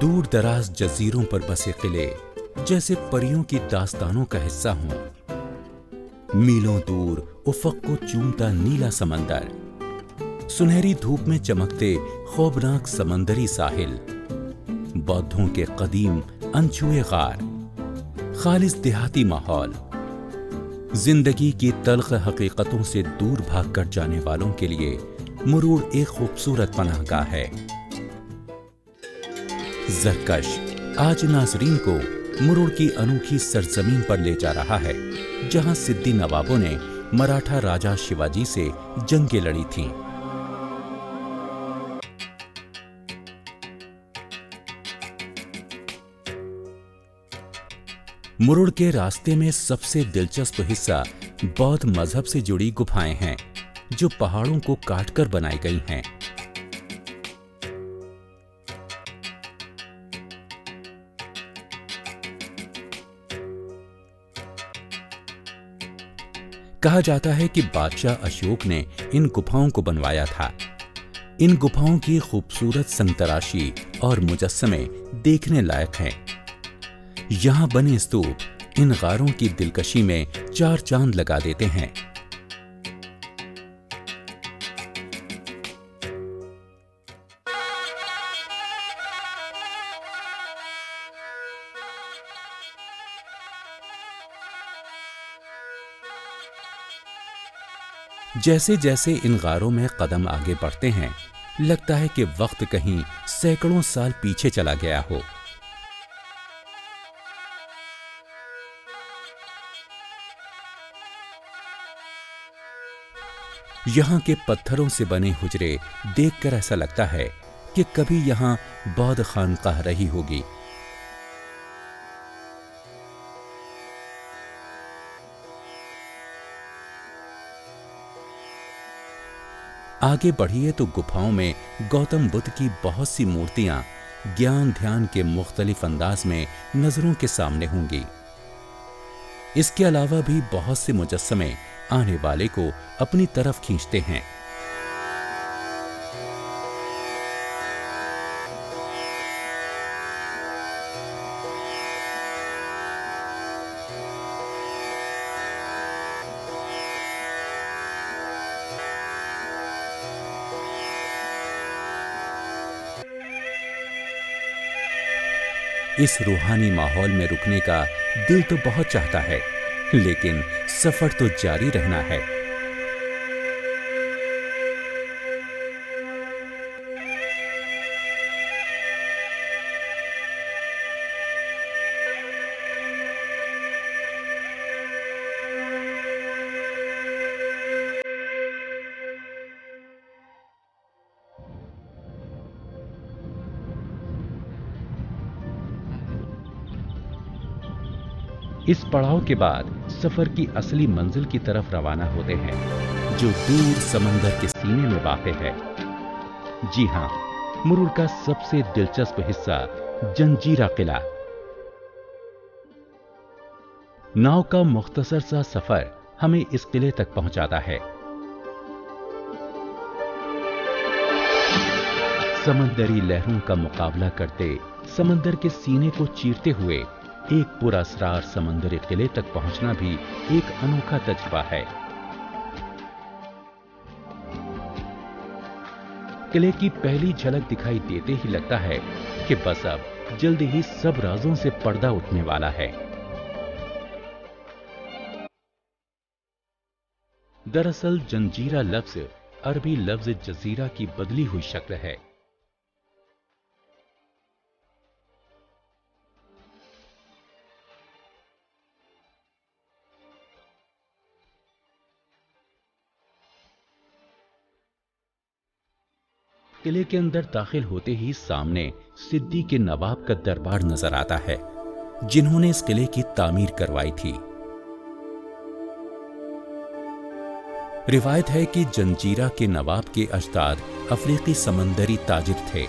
दूर दराज जजीरों पर बसे किले जैसे परियों की दास्तानों का हिस्सा हों। मीलों दूर उफक को चूमता नीला समंदर, सुनहरी धूप में चमकते खौफनाक समंदरी साहिल, बौद्धों के कदीम अनछुए गार, खालिस देहाती माहौल, जिंदगी की तल्ख हकीकतों से दूर भागकर जाने वालों के लिए मुरूड़ एक खूबसूरत पनाहगाह है। ज़रकश आज नाज़रीन को मुरूड़ की अनोखी सरजमीन पर ले जा रहा है, जहां सिद्दी नवाबों ने मराठा राजा शिवाजी से जंगें लड़ी थीं। मुरूड़ के रास्ते में सबसे दिलचस्प हिस्सा बौद्ध मजहब से जुड़ी गुफाएं हैं, जो पहाड़ों को काटकर बनाई गई हैं। कहा जाता है कि बादशाह अशोक ने इन गुफाओं को बनवाया था। इन गुफाओं की खूबसूरत संतराशी और मुजस्समे देखने लायक हैं। यहां बने स्तूप इन गारों की दिलकशी में चार चांद लगा देते हैं। जैसे जैसे इन गारों में कदम आगे बढ़ते हैं, लगता है कि वक्त कहीं सैकड़ों साल पीछे चला गया हो। यहाँ के पत्थरों से बने हुजरे देखकर ऐसा लगता है कि कभी यहाँ बौद्ध खानकाह रही होगी। आगे बढ़िए तो गुफाओं में गौतम बुद्ध की बहुत सी मूर्तियां ज्ञान ध्यान के मुख्तलिफ अंदाज में नजरों के सामने होंगी। इसके अलावा भी बहुत से मुजस्समे आने वाले को अपनी तरफ खींचते हैं। इस रूहानी माहौल में रुकने का दिल तो बहुत चाहता है, लेकिन सफर तो जारी रहना है। इस पड़ाव के बाद सफर की असली मंजिल की तरफ रवाना होते हैं, जो दूर समंदर के सीने में वाक़ है। जी हां, मुरूड़ का सबसे दिलचस्प हिस्सा जंजीरा किला। नाव का मुख्तसर सा सफर हमें इस किले तक पहुंचाता है। समंदरी लहरों का मुकाबला करते, समंदर के सीने को चीरते हुए एक पुरअसरार समंदरी किले तक पहुंचना भी एक अनोखा तजुर्बा है। किले की पहली झलक दिखाई देते ही लगता है कि बस अब जल्दी ही सब राजों से पर्दा उठने वाला है। दरअसल जंजीरा लफ्ज अरबी लफ्ज जजीरा की बदली हुई शक्ल है। किले के अंदर दाखिल होते ही सामने सिद्दी के नवाब का दरबार नजर आता है, जिन्होंने इस किले की तामीर करवाई थी। रिवायत है कि जंजीरा के नवाब के अजदाद अफ्रीकी समंदरी ताजिर थे।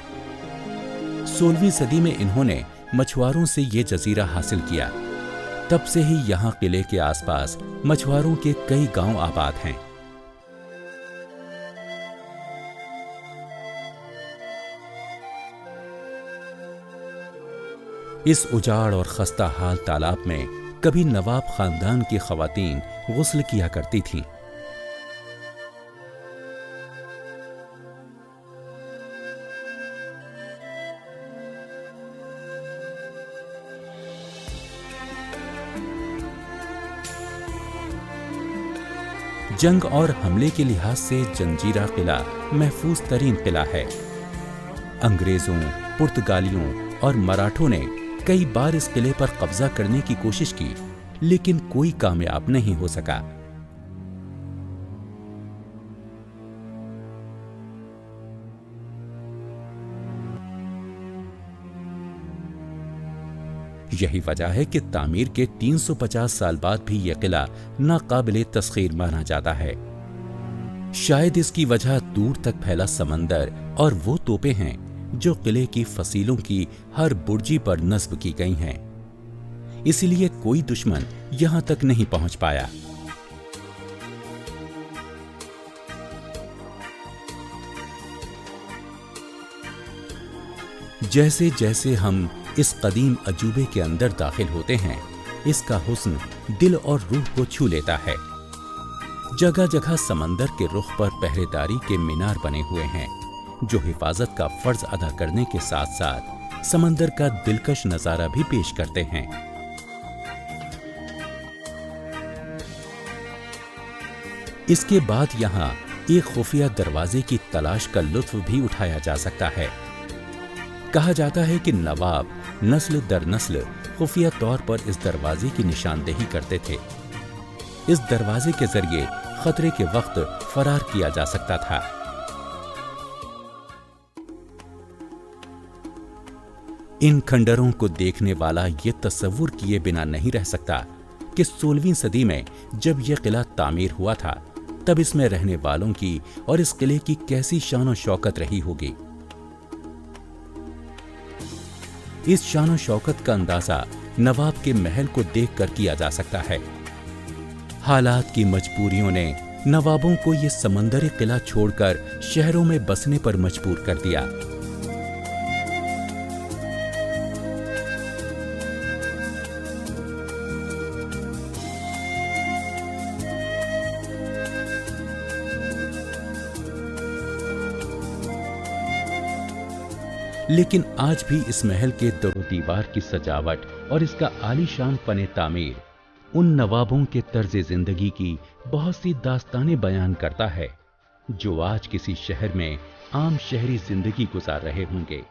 16वीं सदी में इन्होंने मछुआरों से ये जजीरा हासिल किया। तब से ही यहाँ किले के आसपास मछुआरों के कई गांव आबाद हैं। इस उजाड़ और खस्ता हाल तालाब में कभी नवाब खानदान की खवातीन गुस्ल किया करती थीं। जंग और हमले के लिहाज से जंजीरा किला महफूज तरीन किला है। अंग्रेजों, पुर्तगालियों और मराठों ने कई बार इस किले पर कब्जा करने की कोशिश की, लेकिन कोई कामयाब नहीं हो सका। यही वजह है कि तामीर के 350 साल बाद भी यह किला नाकाबिले तस्खीर माना जाता है। शायद इसकी वजह दूर तक फैला समंदर और वो तोपें हैं जो किले की फसीलों की हर बुर्जी पर नस्ब की गई हैं। इसीलिए कोई दुश्मन यहां तक नहीं पहुंच पाया। जैसे जैसे हम इस कदीम अजूबे के अंदर दाखिल होते हैं, इसका हुस्न दिल और रूह को छू लेता है। जगह जगह समंदर के रुख पर पहरेदारी के मीनार बने हुए हैं, जो हिफाजत का फर्ज अदा करने के साथ साथ समंदर का दिलकश नजारा भी पेश करते हैं। इसके बाद यहाँ एक खुफिया दरवाजे की तलाश का लुत्फ भी उठाया जा सकता है। कहा जाता है कि नवाब नस्ल दर नस्ल खुफिया तौर पर इस दरवाजे की निशानदेही करते थे। इस दरवाजे के जरिए खतरे के वक्त फरार किया जा सकता था। इन खंडरों को देखने वाला ये तस्वुर किए बिना नहीं रह सकता कि 16वीं सदी में जब यह किला तामीर हुआ था, तब इसमें रहने वालों की और इस किले की कैसी शान शौकत रही होगी। इस शान शौकत का अंदाजा नवाब के महल को देखकर किया जा सकता है। हालात की मजबूरियों ने नवाबों को यह समंदरी किला छोड़कर शहरों में बसने पर मजबूर कर दिया। लेकिन आज भी इस महल के दरो दीवार की सजावट और इसका आलीशान फने तामीर उन नवाबों के तर्ज जिंदगी की बहुत सी दास्तानें बयान करता है, जो आज किसी शहर में आम शहरी जिंदगी गुजार रहे होंगे।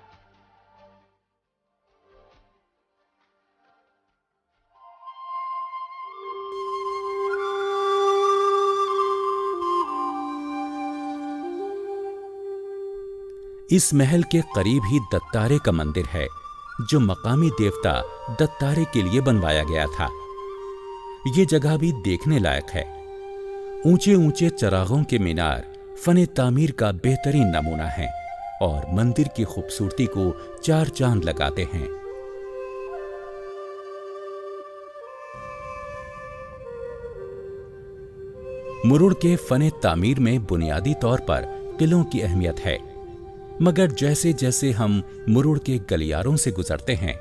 इस महल के करीब ही दत्तारे का मंदिर है, जो मकामी देवता दत्तारे के लिए बनवाया गया था। ये जगह भी देखने लायक है। ऊंचे ऊंचे चरागों के मीनार फने तामीर का बेहतरीन नमूना है और मंदिर की खूबसूरती को चार चांद लगाते हैं। मुरुड़ के फने तामीर में बुनियादी तौर पर किलों की अहमियत है, मगर जैसे जैसे हम मुरुड़ के गलियारों से गुजरते हैं,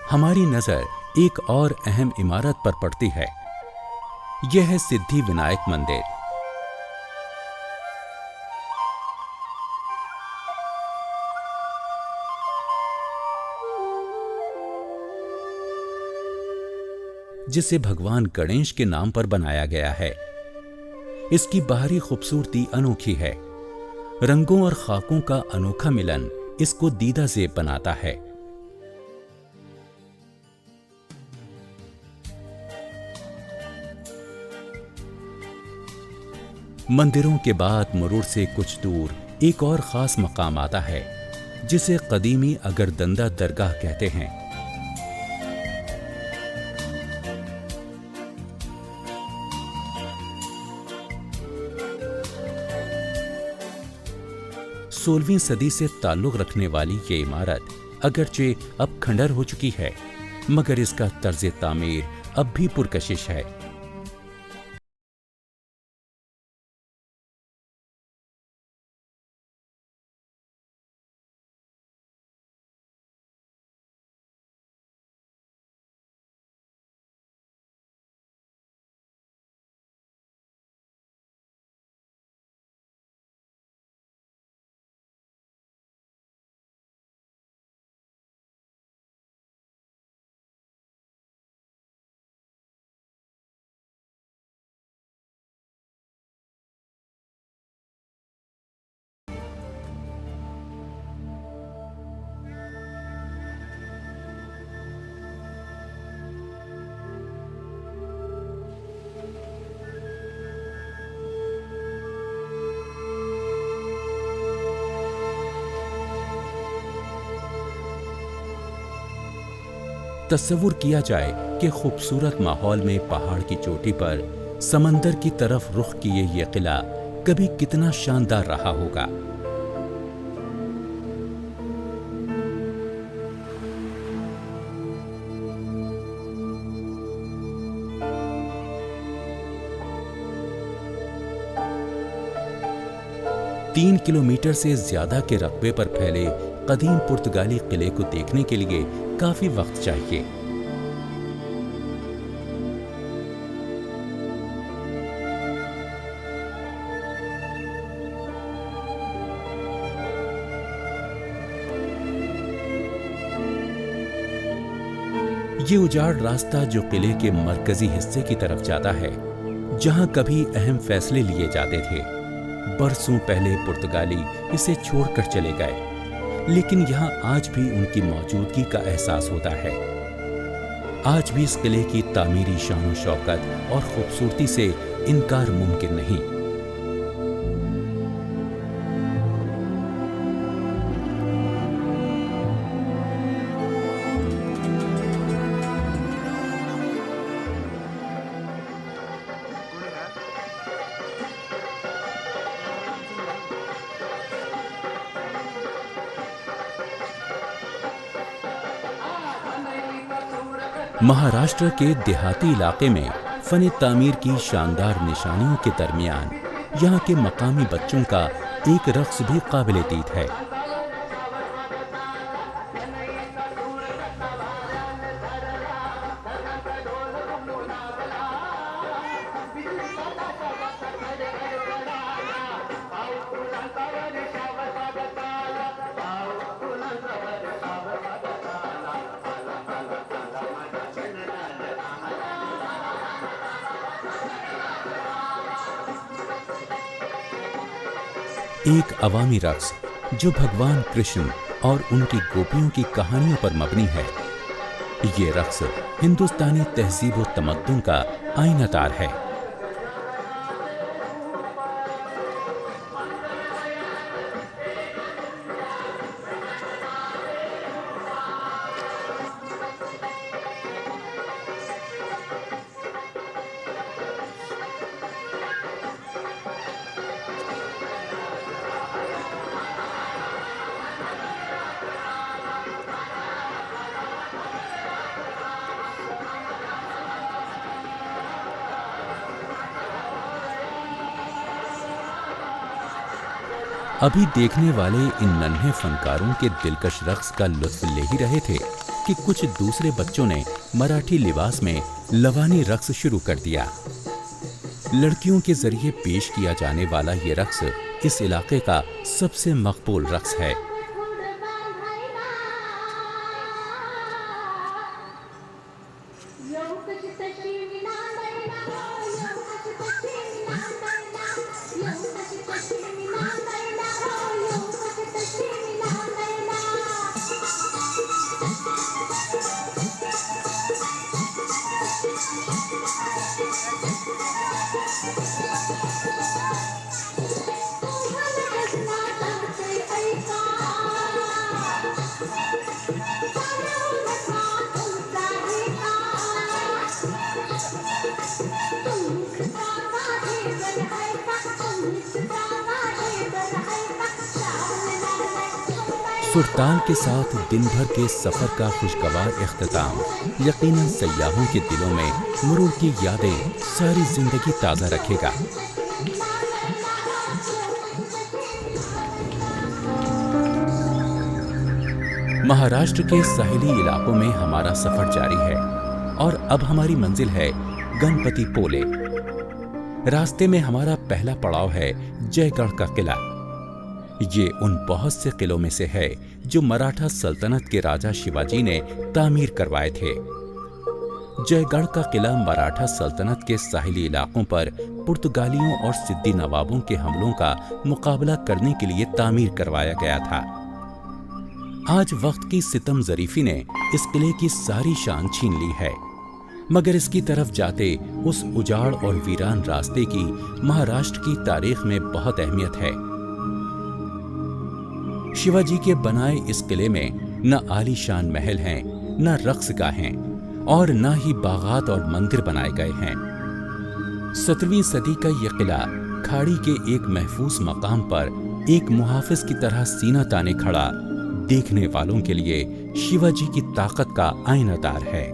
हमारी नजर एक और अहम इमारत पर पड़ती है। यह है सिद्धि विनायक मंदिर। जिसे भगवान गणेश के नाम पर बनाया गया है। इसकी बाहरी खूबसूरती अनोखी है। रंगों और खाकों का अनोखा मिलन इसको दीदा ज़ेब बनाता है। मंदिरों के बाद मुरुड़ से कुछ दूर एक और खास मकाम आता है, जिसे कदीमी अगरदंदा दरगाह कहते हैं। सोलहवीं सदी से ताल्लुक रखने वाली ये इमारत अगरचे अब खंडर हो चुकी है, मगर इसका तर्ज तामीर अब भी पुरकशिश है। तस्वुर किया जाए कि खूबसूरत माहौल में पहाड़ की चोटी पर समंदर की तरफ रुख किए ये किला कभी कितना शानदार रहा होगा। तीन किलोमीटर से ज्यादा के रकबे पर फैले कदीम पुर्तगाली किले को देखने के लिए काफी वक्त चाहिए। ये उजाड़ रास्ता जो किले के मरकजी हिस्से की तरफ जाता है, जहां कभी अहम फैसले लिए जाते थे, बरसों पहले पुर्तगाली इसे छोड़कर चले गए, लेकिन यहाँ आज भी उनकी मौजूदगी का एहसास होता है। आज भी इस किले की तामीरी शान शौकत और खूबसूरती से इनकार मुमकिन नहीं। महाराष्ट्र के देहाती इलाके में फन तामीर की शानदार निशानियों के दरमियान यहाँ के मकामी बच्चों का एक रक्स भी काबिले दीद है। एक अवामी रक्स जो भगवान कृष्ण और उनकी गोपियों की कहानियों पर मबनी है। ये रक्स हिंदुस्तानी तहजीब व तमद्दुन का आईनातार है। अभी देखने वाले इन नन्हे फनकारों के दिलकश रक्स का लुत्फ ले ही रहे थे कि कुछ दूसरे बच्चों ने मराठी लिबास में लवानी रक्स शुरू कर दिया। लड़कियों के जरिए पेश किया जाने वाला ये रक्स इस इलाके का सबसे मकबूल रक्स है। सुरताल के साथ दिन भर के सफर का खुशगवार इख्तिताम यकीनन सयाहों के दिलों में मुरुर की यादें सारी जिंदगी ताज़ा रखेगा। महाराष्ट्र के साहिली इलाकों में हमारा सफर जारी है और अब हमारी मंजिल है गणपति पोले। रास्ते में हमारा पहला पड़ाव है जयगढ़ का किला। ये उन बहुत से किलों में से है जो मराठा सल्तनत के राजा शिवाजी ने तामीर करवाए थे। जयगढ़ का किला मराठा सल्तनत के साहिली इलाकों पर पुर्तगालियों और सिद्दी नवाबों के हमलों का मुकाबला करने के लिए तामीर करवाया गया था। आज वक्त की सितम जरीफी ने इस किले की सारी शान छीन ली है, मगर इसकी तरफ जाते उस उजाड़ और वीरान रास्ते की महाराष्ट्र की तारीख में बहुत अहमियत है। शिवाजी के बनाए इस किले में न आलीशान महल हैं, न रक्स गाहें और न ही बागात और मंदिर बनाए गए हैं। 17वीं सदी का यह किला खाड़ी के एक महफूज मकाम पर एक मुहाफिज की तरह सीना ताने खड़ा देखने वालों के लिए शिवाजी की ताकत का आईनादार है।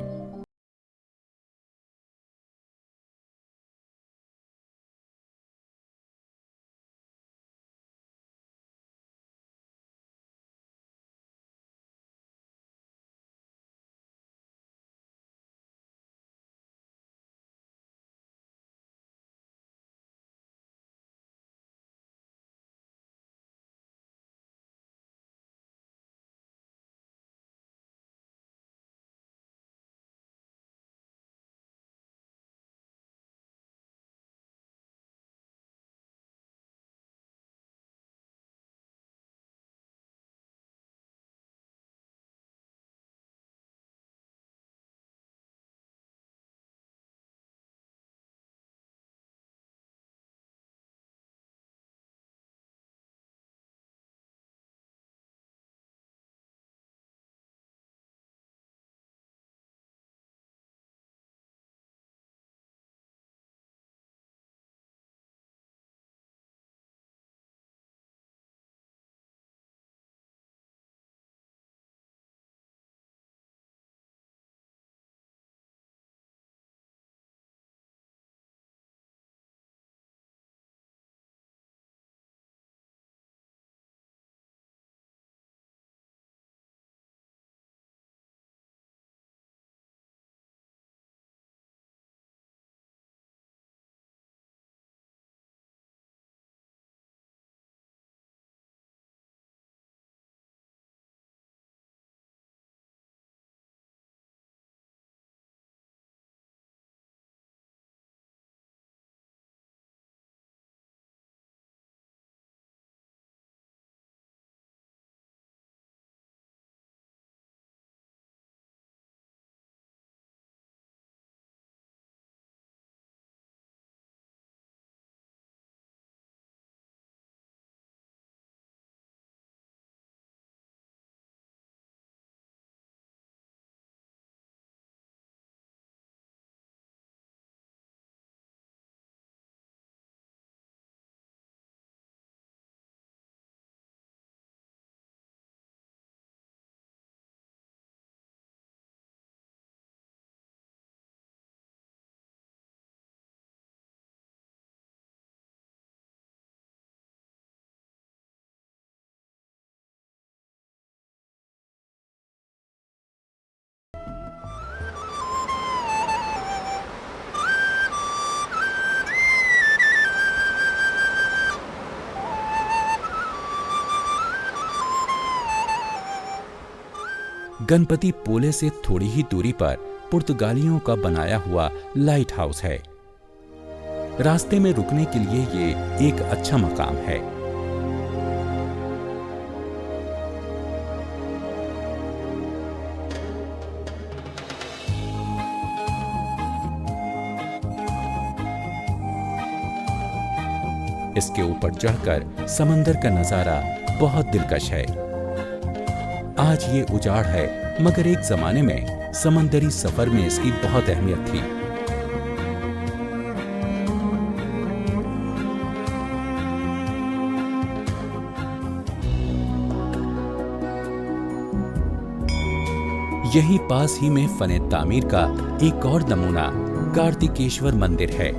गणपति पोले से थोड़ी ही दूरी पर पुर्तगालियों का बनाया हुआ लाइट हाउस है। रास्ते में रुकने के लिए ये एक अच्छा मकाम है। इसके ऊपर चढ़कर समंदर का नजारा बहुत दिलकश है। आज ये उजाड़ है, मगर एक जमाने में समंदरी सफर में इसकी बहुत अहमियत थी। यहीं पास ही में फने तामीर का एक और नमूना कार्तिकेश्वर मंदिर है।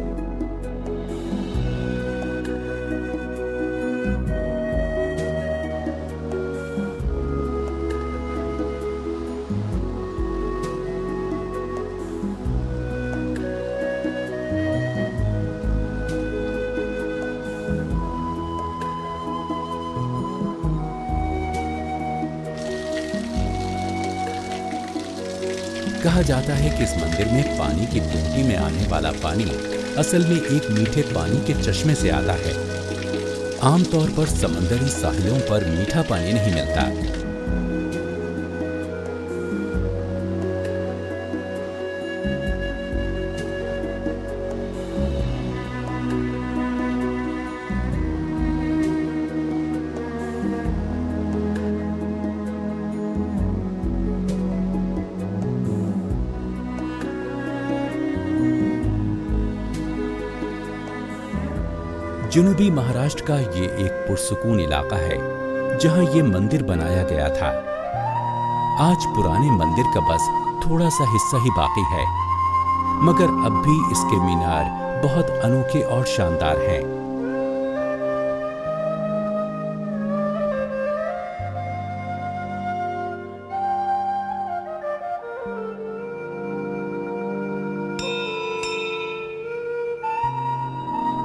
कहा जाता है कि इस मंदिर में पानी की टूटी में आने वाला पानी असल में एक मीठे पानी के चश्मे से आता है। आमतौर पर समंदरी साहिलों पर मीठा पानी नहीं मिलता। जनूबी महाराष्ट्र का ये एक पुरसुकून इलाका है जहां ये मंदिर बनाया गया था। आज पुराने मंदिर का बस थोड़ा सा हिस्सा ही बाकी है, मगर अब भी इसके मीनार बहुत अनोखे और शानदार हैं।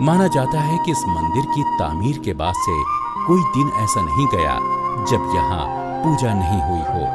माना जाता है कि इस मंदिर की तामीर के बाद से कोई दिन ऐसा नहीं गया जब यहाँ पूजा नहीं हुई हो।